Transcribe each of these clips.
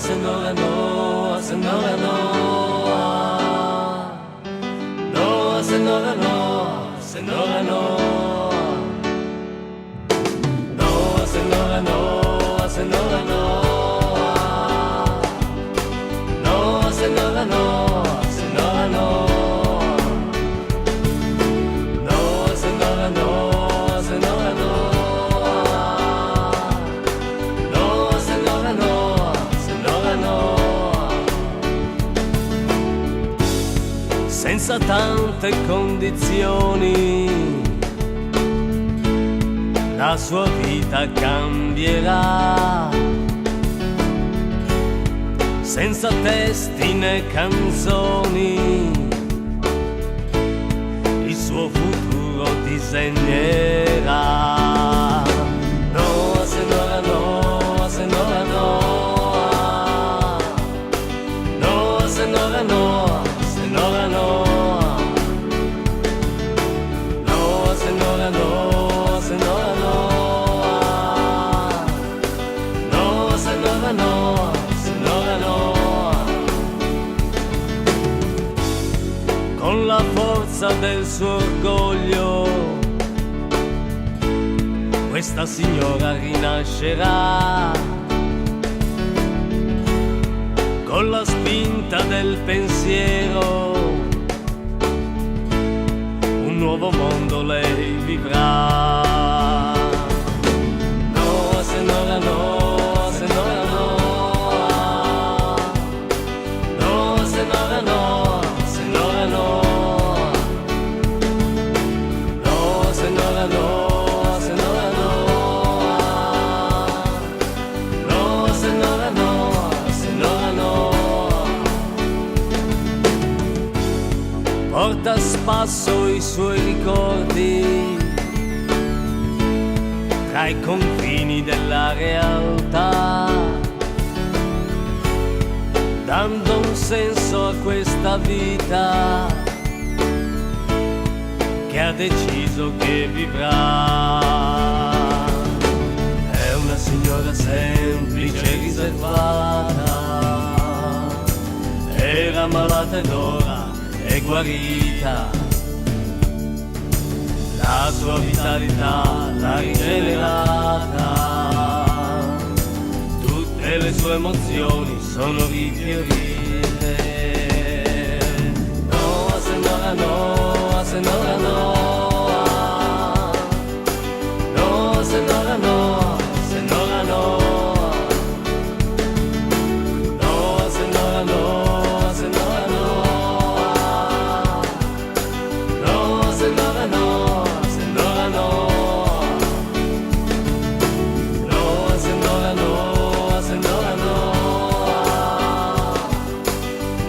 Senhora Noa, Senhora Noa. Noa, Senhora Noa, Senhora Noa. Noa, Senhora Noa, Senhora Noa. Noa, Senhora Noa, Senhora Noa. Noa, Senhora Noa, Senhora Noa. Noa, Senhora Noa, Senhora Noa. Senza tante condizioni la sua vita cambierà, senza testi né canzoni il suo futuro disegnerà. Noa, Senhora Noa, Senhora Noa. Noa, Senhora Noa, Senhora Noa. Noa, Senhora Noa, Senhora Noa. Noa, Senhora Noa, Senhora Noa. Con la forza del suo orgoglio questa signora rinascerà, con la spinta del pensiero un nuovo mondo lei vivrà. Noa, Senhora Noa, Senhora Noa. Noa, Senhora Noa, Senhora Noa. Noa, Senhora Noa, Senhora Noa. Noa, Senhora Noa, Senhora Noa. Porta a spasso i suoi ricordi tra i confini della realtà, dando un senso a questa vita che ha deciso che vivrà. È una signora semplice e riservata, era malata ed ora è guarita. La sua vitalità l'ha rigenerata, tutte le sue emozioni sono rifiorite. Noa, Senhora Noa, Senhora Noa. Noa, Senhora Noa, Senhora Noa. Noa, Senhora Noa, Senhora Noa. Noa, Senhora Noa, Senhora Noa. Noa, Senhora Noa, Senhora Noa.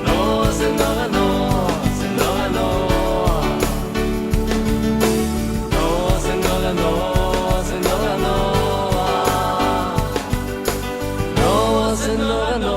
Noa, Senhora Noa, Senhora Noa. Noa, Senhora Noa, Senhora Noa. Noa, Senhora Noa.